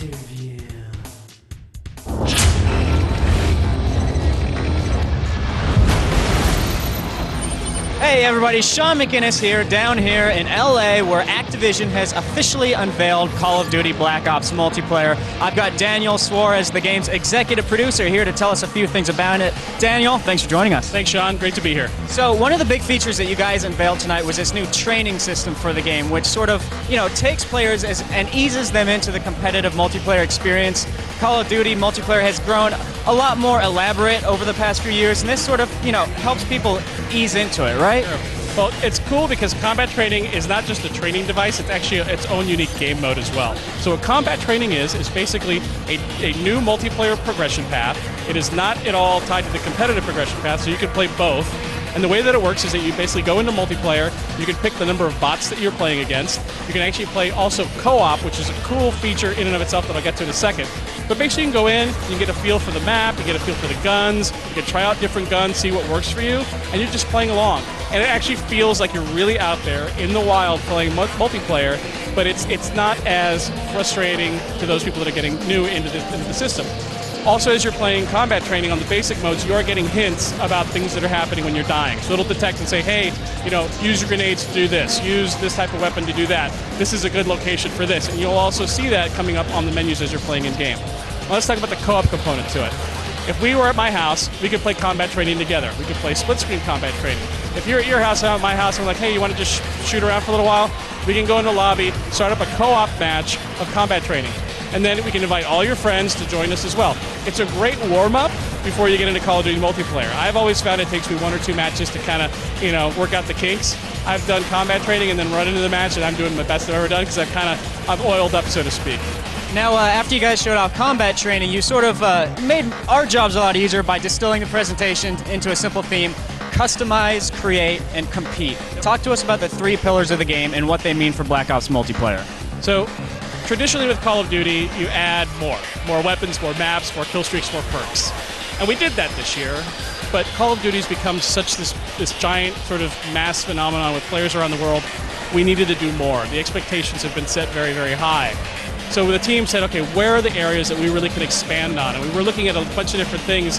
Interview. Hey everybody, Sean McInnes here, down here in LA, where Activision has officially unveiled Call of Duty Black Ops multiplayer. I've got Daniel Suarez, the game's executive producer, here to tell us a few things about it. Daniel, thanks for joining us. Thanks, Sean. Great to be here. So one of the big features that you guys unveiled tonight was this new training system for the game, which sort of, takes players and eases them into the competitive multiplayer experience. Call of Duty multiplayer has grown a lot more elaborate over the past few years, and this sort of, helps people ease into it, right? Sure. Well, it's cool because combat training is not just a training device, it's actually its own unique game mode as well. So what combat training is basically a new multiplayer progression path. It is not at all tied to the competitive progression path, so you can play both. And the way that it works is that you basically go into multiplayer, you can pick the number of bots that you're playing against. You can actually play also co-op, which is a cool feature in and of itself that I'll get to in a second. But basically you can go in, you get a feel for the map, you get a feel for the guns, you can try out different guns, see what works for you, and you're just playing along. And it actually feels like you're really out there in the wild playing multiplayer, but it's not as frustrating to those people that are getting new into the system. Also, as you're playing combat training on the basic modes, you are getting hints about things that are happening when you're dying. So it'll detect and say, hey, use your grenades to do this, use this type of weapon to do that. This is a good location for this. And you'll also see that coming up on the menus as you're playing in-game. Now let's talk about the co-op component to it. If we were at my house, we could play combat training together. We could play split-screen combat training. If you're at your house, I'm at my house, and we're like, hey, you want to just shoot around for a little while? We can go in the lobby, start up a co-op match of combat training. And then we can invite all your friends to join us as well. It's a great warm-up before you get into Call of Duty multiplayer. I've always found it takes me 1 or 2 matches to kind of, work out the kinks. I've done combat training and then run into the match, and I'm doing the best I've ever done because I've oiled up, so to speak. Now, after you guys showed off combat training, you sort of made our jobs a lot easier by distilling the presentation into a simple theme: customize, create, and compete. Talk to us about the 3 pillars of the game and what they mean for Black Ops multiplayer. So, traditionally with Call of Duty, you add more weapons, more maps, more kill streaks, more perks. And we did that this year, but Call of Duty's become such this giant sort of mass phenomenon with players around the world. We needed to do more. The expectations have been set very, very high. So the team said, okay, where are the areas that we really could expand on? And we were looking at a bunch of different things,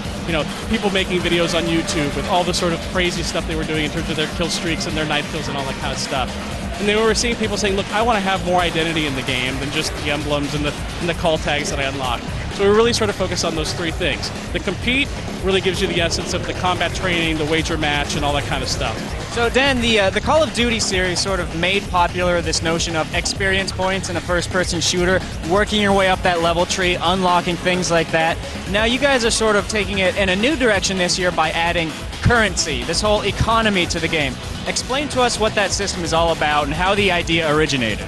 people making videos on YouTube with all the sort of crazy stuff they were doing in terms of their kill streaks and their knife kills and all that kind of stuff. And then we were seeing people saying, look, I want to have more identity in the game than just the emblems and the call tags that I unlock. So we really sort of focused on those 3 things. The compete really gives you the essence of the combat training, the wager match, and all that kind of stuff. So Dan, the Call of Duty series sort of made popular this notion of experience points in a first-person shooter, working your way up that level tree, unlocking things like that. Now you guys are sort of taking it in a new direction this year by adding currency, this whole economy to the game. Explain to us what that system is all about and how the idea originated.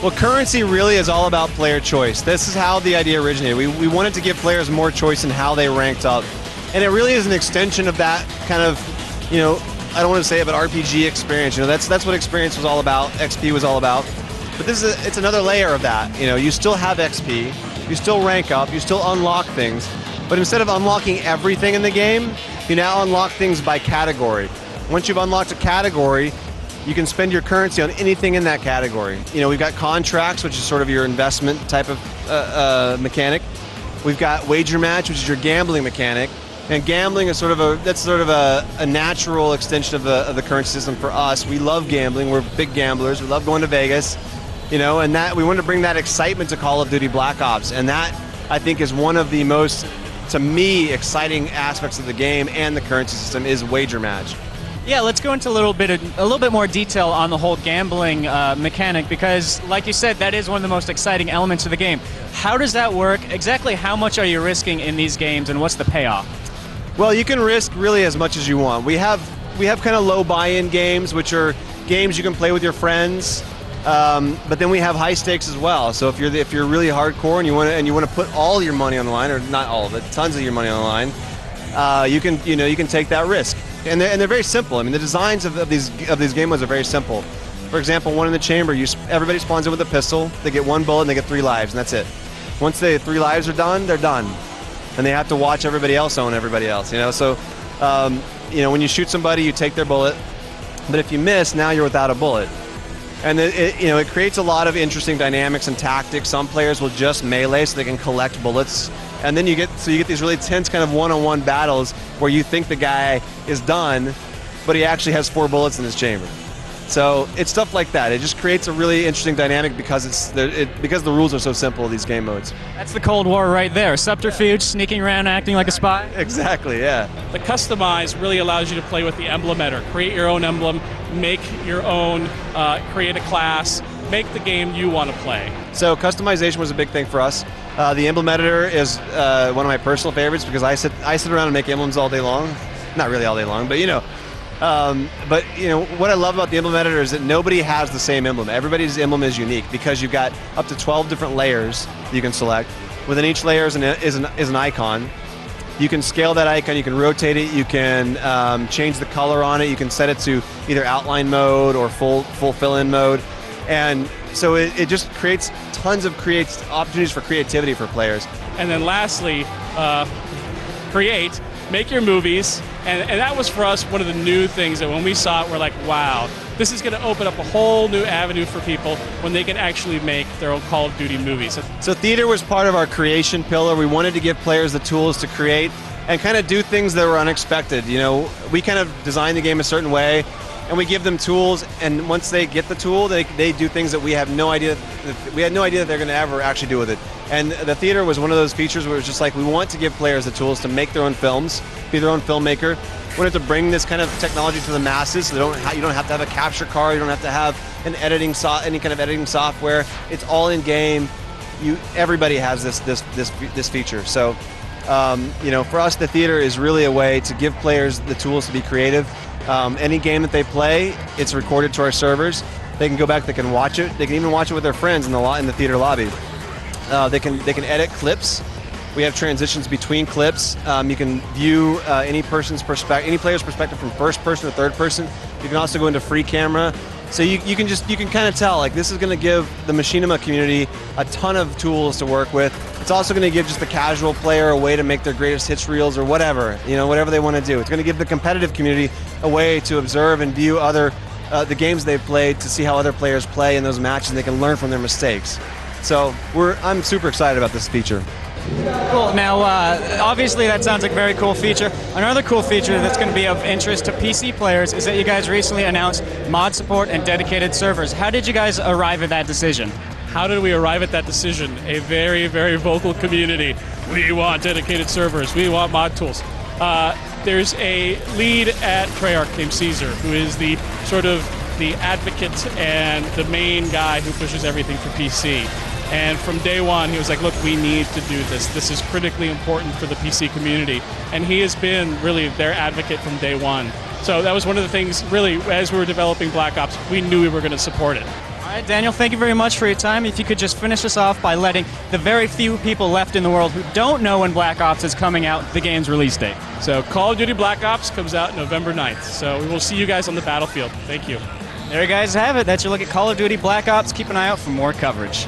Well, currency really is all about player choice. This is how the idea originated. We wanted to give players more choice in how they ranked up. And it really is an extension of that kind of, I don't want to say it, but RPG experience. That's what experience was all about, XP was all about. But it's another layer of that. You still have XP, you still rank up, you still unlock things. But instead of unlocking everything in the game, you now unlock things by category. Once you've unlocked a category, you can spend your currency on anything in that category. We've got contracts, which is sort of your investment type of mechanic. We've got wager match, which is your gambling mechanic. And gambling is sort of a natural extension of the currency system for us. We love gambling. We're big gamblers. We love going to Vegas. And that we want to bring that excitement to Call of Duty Black Ops. And that, I think, is one of the most, to me, exciting aspects of the game and the currency system is wager match. Yeah, let's go into a little bit more detail on the whole gambling mechanic, because, like you said, that is one of the most exciting elements of the game. How does that work? Exactly how much are you risking in these games, and what's the payoff? Well, you can risk really as much as you want. We have kind of low buy-in games, which are games you can play with your friends, but then we have high stakes as well. So if you're really hardcore and you want to put all your money on the line, or not all of it, tons of your money on the line, you can take that risk. And they're very simple. I mean, the designs of these game modes are very simple. For example, one in the chamber, everybody spawns in with a pistol. They get 1 bullet and they get 3 lives, and that's it. Once the 3 lives are done, they're done, and they have to watch everybody else own everybody else. So, when you shoot somebody, you take their bullet, but if you miss, now you're without a bullet. And it creates a lot of interesting dynamics and tactics. Some players will just melee so they can collect bullets, and then you get these really tense kind of one-on-one battles where you think the guy is done, but he actually has 4 bullets in his chamber. So it's stuff like that. It just creates a really interesting dynamic because because the rules are so simple. These game modes. That's the Cold War right there. Subterfuge, sneaking around, acting like a spy. Exactly. Yeah. The customize really allows you to play with the emblem editor, create your own emblem, make your own, create a class, make the game you want to play. So customization was a big thing for us. The emblem editor is one of my personal favorites because I sit around and make emblems all day long. Not really all day long, but but what I love about the emblem editor is that nobody has the same emblem. Everybody's emblem is unique because you've got up to 12 different layers that you can select. Within each layer is an icon. You can scale that icon, you can rotate it, you can change the color on it, you can set it to either outline mode or full fill-in mode. And so it just creates tons of opportunities for creativity for players. And then lastly, create, make your movies. And that was for us one of the new things that when we saw it, we're like, wow, this is going to open up a whole new avenue for people when they can actually make their own Call of Duty movies. So theater was part of our creation pillar. We wanted to give players the tools to create and kind of do things that were unexpected. We kind of design the game a certain way, and we give them tools, and once they get the tool, they do things that we had no idea that they're going to ever actually do with it. And the theater was one of those features where it was just like, we want to give players the tools to make their own films, be their own filmmaker. We wanted to bring this kind of technology to the masses, so you don't have to have a capture card, you don't have to have any kind of editing software. It's all in game. Everybody has this feature. So for us, the theater is really a way to give players the tools to be creative. Any game that they play, it's recorded to our servers. They can go back, they can watch it. They can even watch it with their friends in the theater lobby. They can edit clips. We have transitions between clips. You can view any player's perspective from first person to third person. You can also go into free camera. So you can kind of tell, like, this is going to give the Machinima community a ton of tools to work with. It's also going to give just the casual player a way to make their greatest hits reels or whatever they want to do. It's going to give the competitive community a way to observe and view the games they've played, to see how other players play in those matches, and they can learn from their mistakes. So I'm super excited about this feature. Cool. Now, obviously that sounds like a very cool feature. Another cool feature that's going to be of interest to PC players is that you guys recently announced mod support and dedicated servers. How did you guys arrive at that decision? How did we arrive at that decision? A very, very vocal community. We want dedicated servers. We want mod tools. There's a lead at Treyarch named Caesar, who is the advocate and the main guy who pushes everything for PC. And from day one, he was like, look, we need to do this. This is critically important for the PC community. And he has been really their advocate from day one. So that was one of the things, really, as we were developing Black Ops, we knew we were going to support it. All right, Daniel, thank you very much for your time. If you could just finish us off by letting the very few people left in the world who don't know when Black Ops is coming out, the game's release date. So Call of Duty Black Ops comes out November 9th. So we will see you guys on the battlefield. Thank you. There you guys have it. That's your look at Call of Duty Black Ops. Keep an eye out for more coverage.